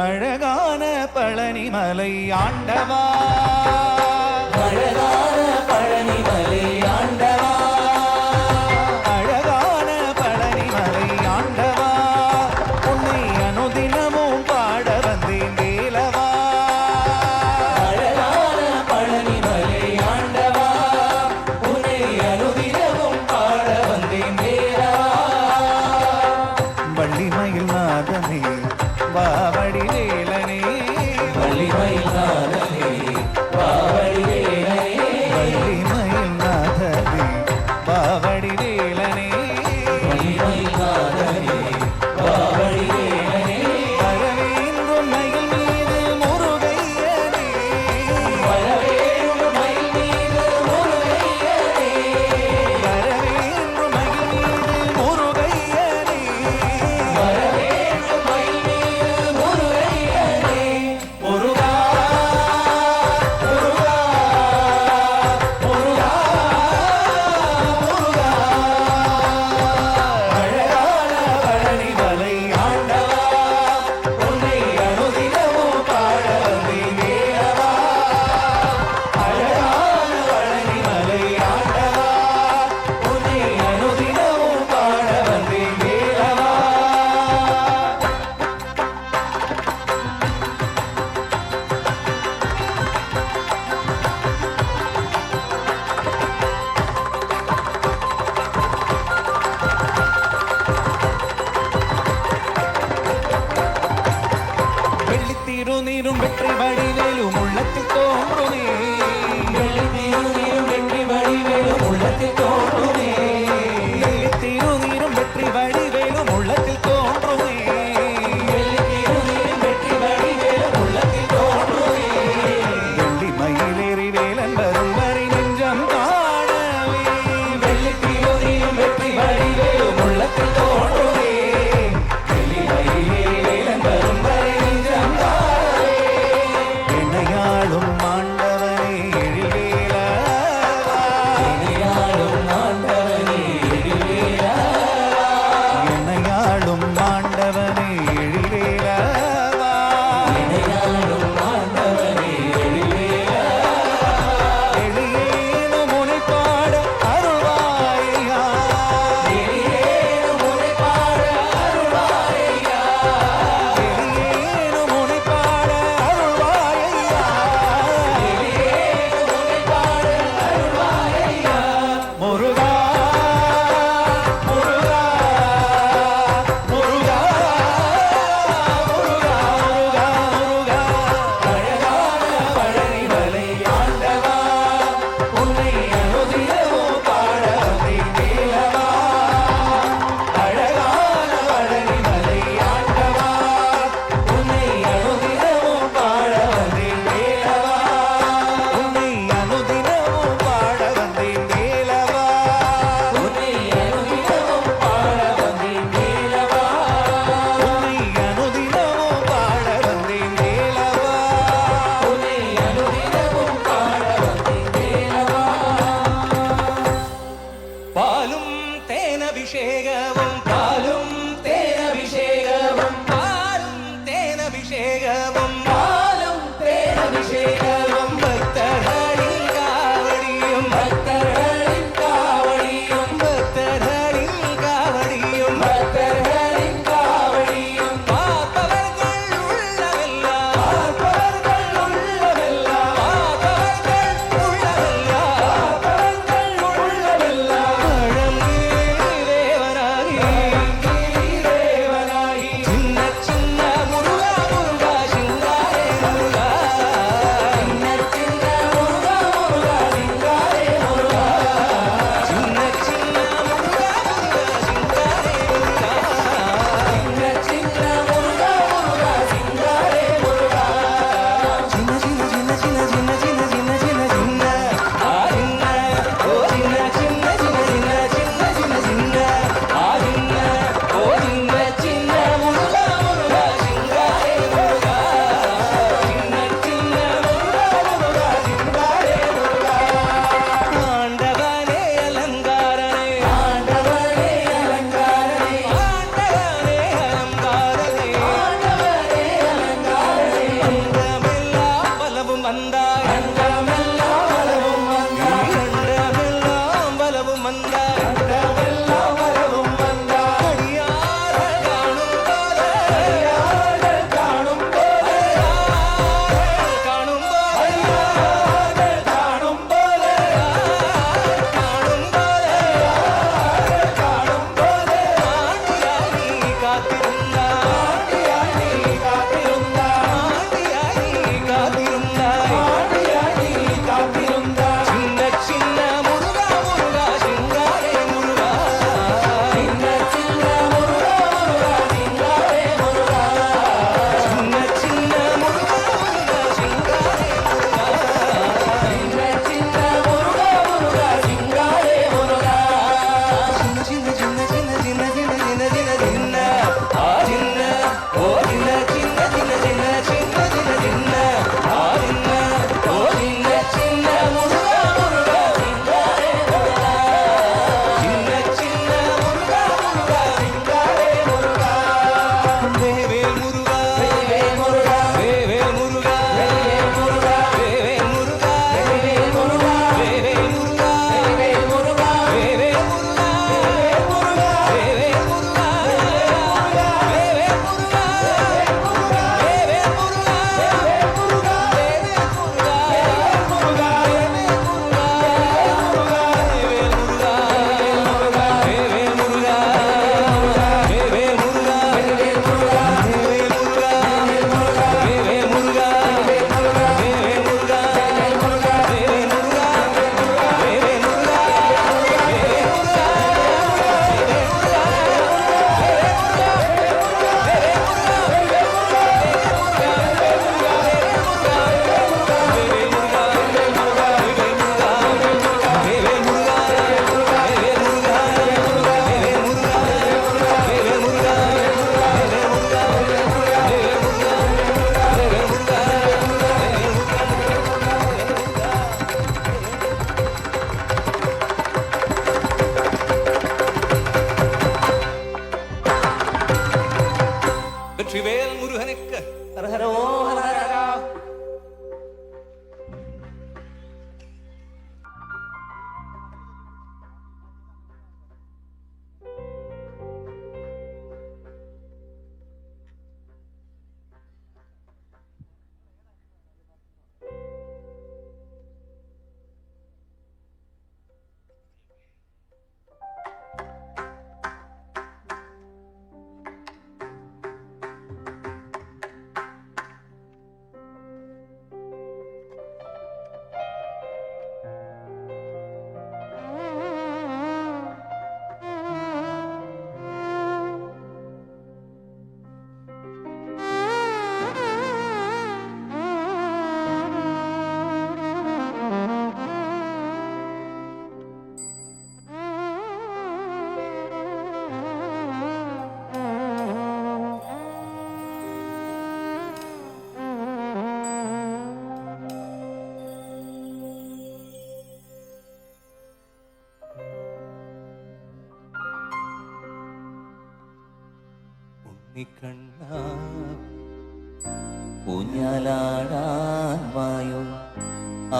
அழகான பழனிமலை ஆண்டவா, அழகான பழனிமலை ஆண்டவா, அழகான பழனிமலை ஆண்டவா, உன்னை அனுதினமும் பாட வந்தேன் வேலவா. அழகான பழனிமலை ஆண்டவா, உன்னை அனுதினமும் பாட வந்தேன் வேலவா. வள்ளிமயில் நாதனே வாவடி வேலனே, வள்ளிமயில் நாதனே வாவடி வேலனே, வள்ளிமயில் நாதனே வாவடி வேலனே, வள்ளிமயில் நாதனே வாவடி வேலனே. வரவேண்டும் மயில் மீது முருகையனே, வரவேண்டும் மயில் மீது முருகையனே, வரவேண்டும் மயில் மீது முருகையனே, வரவேண்டும் மயில் மீது முருகையனே. முருகா முருகா முருகா முருகா. அழகான பழனிமலை ஆண்டவா, உன்னை அனுதினமும் பாட வந்தேன் வேலவா. அழகான பழனிமலை ஆண்டவா, உன்னை அனுதினமும் பாட வந்தேன் வேலவா. வெள்ளித்திருநீரும் வெற்றி வடிவேலும் உள்ளத்தில் தோன்றுமே, வெள்ளித்திருநீரும் வெற்றி வடிவேலும் உள்ளத்தில் தோன்றுமே, வெள்ளித்திருநீரும் வெற்றி வடிவேலும் உள்ளத்தில் தோன்றுமே, வெள்ளித்திருநீரும் வெற்றி வடிவேலும் உள்ளத்தில் தோன்றுமே. வெள்ளி மயிலேறி வேலன் வரும் வரை நெஞ்சம் காணவே, வெள்ளித்திருநீரும் வெற்றி வடிவேலும் உள்ளத்தில் தோன்றுமே, வெள்ளிமயிலே வேலன் வரும் வரை நெஞ்சம் காணவே. என்னையாளும் ஆண்டவனே മുരുകനക്ക് ഹര ഹരോ ഹര ഹര ഹര. ഉണ്ണിക്കണ്ണാ ഊഞ്ഞാലാടാൻ വായോ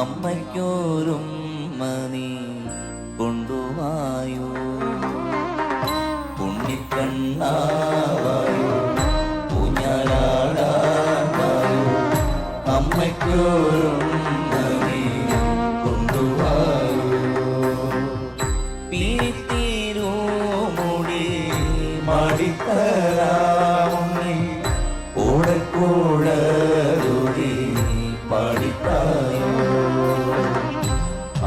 അമ്മയ്ക്കോരും മണി കൊണ്ടുവായോ ഉണ്ണിക്കണ്ണാവായോ ഊഞ്ഞാലാടാൻ വായോ അമ്മയ്ക്കോരും മണി കൊണ്ടുവായോ പീത്തിരൂ മുടി മാടിത്തരാമുണ്ണി ഓടക്കൂടലൂടി പാടിത്തായോ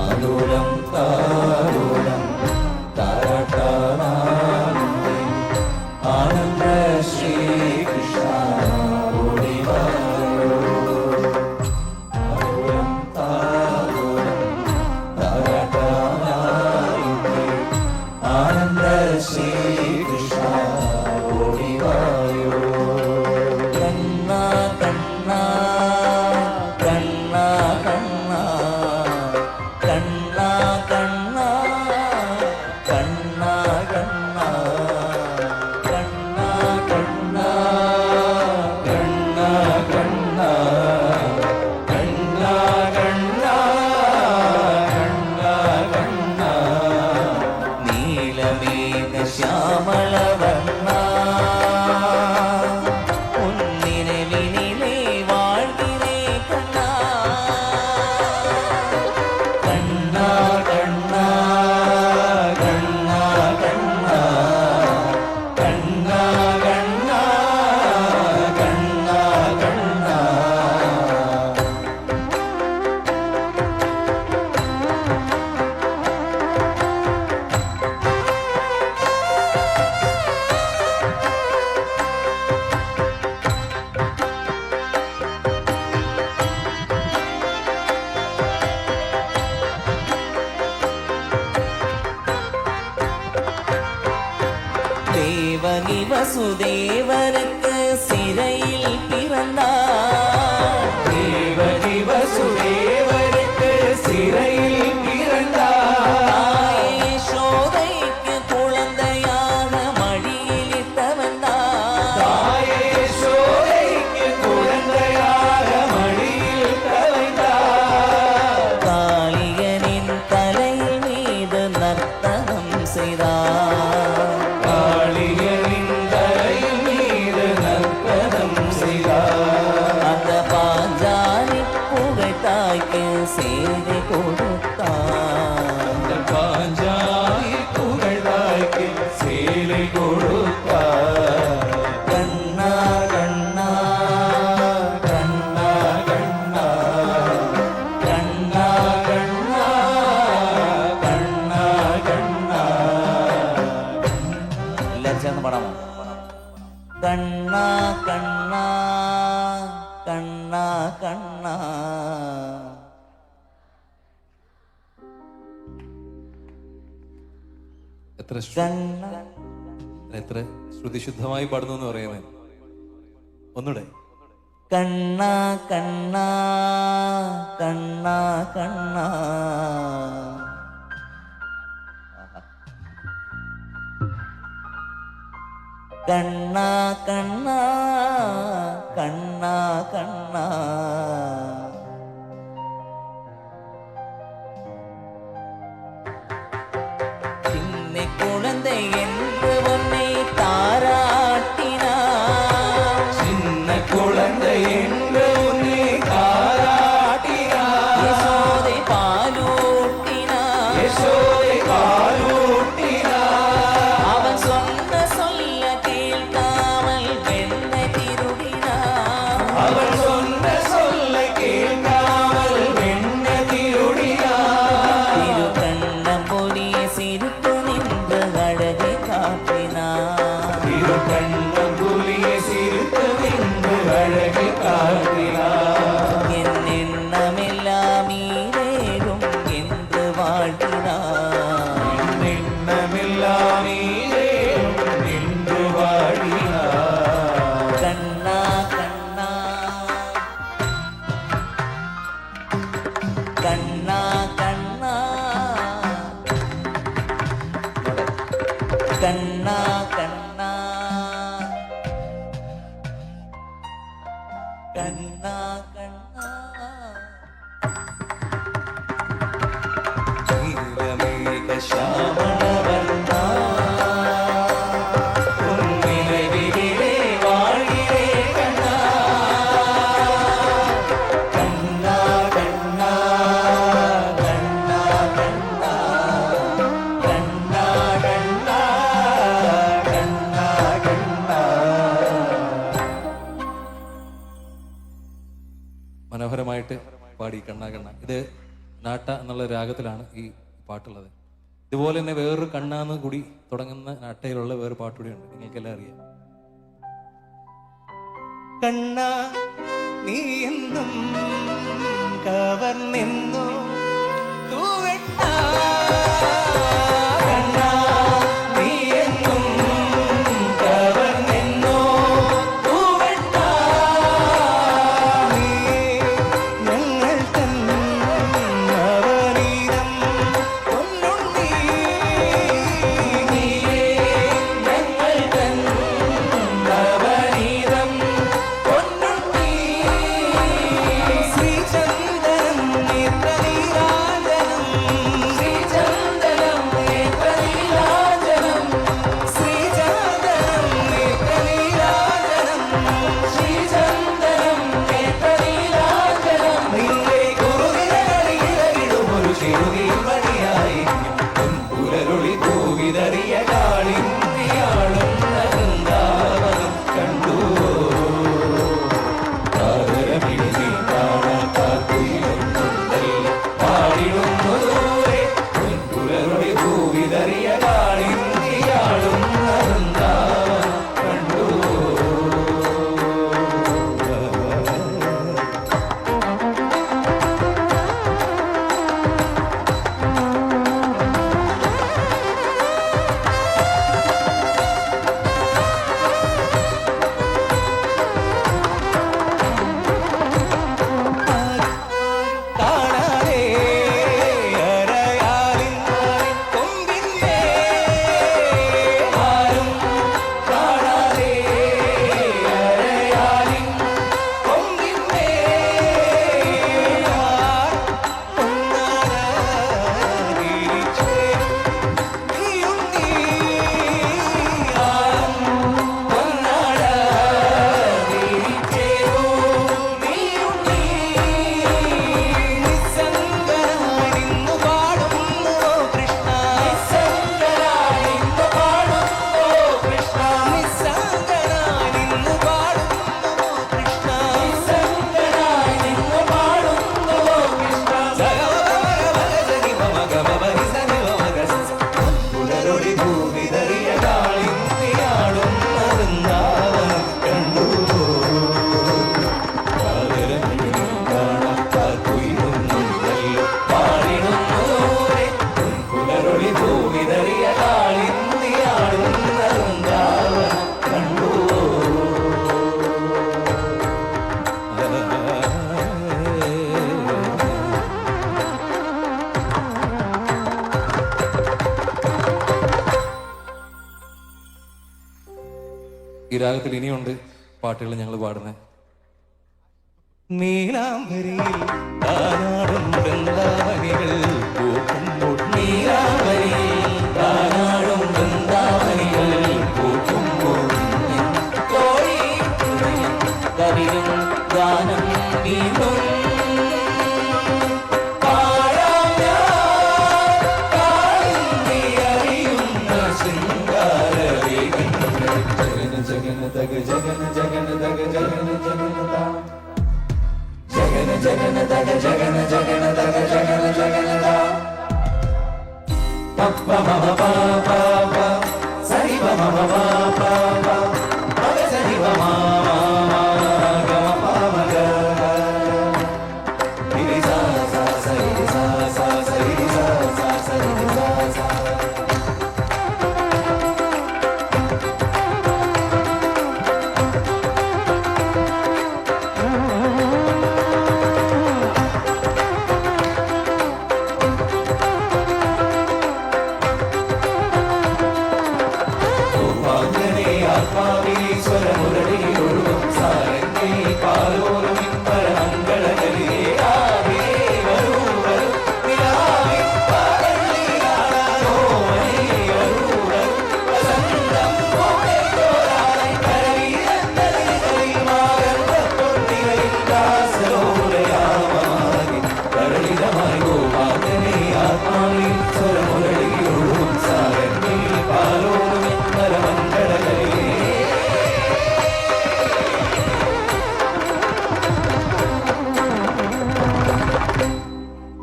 ആലോലം താലോലം താരാട്ടാനാമുണ്ണി ആനന്ദ ശ്രീകൃഷ്ണ ഓടിവായോ ആലോലം താലോലം താരാട്ടാനാമുണ്ണി ആനന്ദ ശ്രീകൃഷ്ണ ഓടിവായോ കണ്ണാ കണ്ണാ കണ്ണാ കണ്ണാ കണ്ണാ കണ്ണാ കണ്ണാ കണ്ണാ കണ്ണാ കണ്ണാ കണ്ണാ കണ്ണാ കണ്ണാ കണ്ണാ കണ്ണാ കണ്ണാ നീലമേഘ ശ്യാമളവർണ്ണ ഉന്നിരവിനിലെ വാഴ്കിരേ കണ്ണാ കണ്ണാ കണ്ണാ കണ്ണാ കണ്ണാ കണ്ണാ കണ്ണാ കണ്ണാ കണ്ണാ தேவகி வசுதேவருக்கு சிறையில் பிறந்தார் தேவகி வசுதேவருக்கு சிறையில் பிறந்தார் யசோதைக்கு குழந்தையாக மடியில் தவந்தார் யசோதைக்கு குழந்தையாக மடியில் தவந்தார் காளியனின் தலை மீது நர்த்தனம் செய்தார் காளியனின் தலை மீது நர்த்தனம் செய்தார் அந்த பாஞ்சாலி புகழ்த்தாய்க்கு செய்தி கொடுத்தார் அந்த பாஞ்சாலி புகழ்த்தாய்க்கு சேலை கொடுத்தார் கண்ணா கண்ணா கண்ணா கண்ணா கண்ணா கண்ணா கண்ணா கண்ணா எல்லாரும் சேர்ந்து பாடாம கண்ணா கண்ணா கண்ணா கண்ணா എത്ര കണ്ണാ എത്ര ശ്രുതിശുദ്ധമായി പാടുന്നു എന്ന് പറയുന്നത് ഒന്നുകൂടെ കണ്ണാ കണ്ണാ കണ്ണാ കണ്ണാ கண்ணா கண்ணா கண்ணா கண்ணா சின்ன குழந்தை என்று உன்னை தாராட்டினார் சின்ன குழந்தை என்று உன்னை தாராட்டினார் யசோதை பாலூட்டினார் யசோதை பாலூட்டினார் அவன் சொன்ன சொல்ல கேட்காமல் வெண்ணை திருடினார் அவள் சொன்ன சொல்ல கேட்காமல் வெண்ண திருடினார் திரு கண்ணம் பொடிய சிரித்து நின்று அழகை காட்டினார் திரு கண்ணம் புலிய சிரித்து நின்று அழகை காட்டினார் என் எண்ணமெல்லாம் ஈரேறும் என்று வாழ்த்தினார் எண்ணமெல்லாம் நீரேறும் நின்று வாழினார் கண்ணா கண்ணா கண்ணா கண்ணா கண்ணா கண்ணா கண்ணா கண்ணா நீலமேக சாமணவர்ணா உன் நினைவிலே வாழ்கிறே கண்ணா கண்ணா கண்ணா கண்ணா கண்ணா கண்ணா கண்ணா கண்ணா கண்ணா മനോഹരമായിട്ട് പാടി കണ്ണാ കണ്ണ. ഇത് നാട്ട എന്നുള്ള രാഗത്തിലാണ് ഈ പാട്ടുള്ളത്. ഇതുപോലെ തന്നെ വേറൊരു കണ്ണാന്ന് കൂടി തുടങ്ങുന്ന നാട്ടയിലുള്ള വേറൊരു പാട്ടുകൂടി ഉണ്ട്, നിങ്ങൾക്കെല്ലാം അറിയാം. കണ്ണാ നീ എന്നും കവർന്നെന്നോ തൂവെട്ടാ കണ്ണാ നീ എന്നും കവർന്നെന്നോ തൂവെട്ടാ നീ ഞങ്ങൾ തൻ നവനീതം പൊന്നുണ്ണി നീയേ ഞങ്ങൾ തൻ നവനീതം പൊന്നുണ്ണി ശ്രീചന്ദനം നേത്രനീരാഞ്ജനം രാഗത്തിൽ ഇനിയുണ്ട് പാട്ടുകൾ ഞങ്ങൾ പാടുന്നത്. നീലാംബരിയിൽ താനാടും വൃന്ദാവനികൾ പൂക്കുമ്പോൾ, നീലാംബരിയിൽ താനാടും വൃന്ദാവനികൾ പൂക്കുമ്പോൾ, കവിയും ഗാനം വീണ്ടും ജഗന തക ജഗന ജഗന തക ജഗന ജഗന താ ജഗന ജഗന തക ജഗന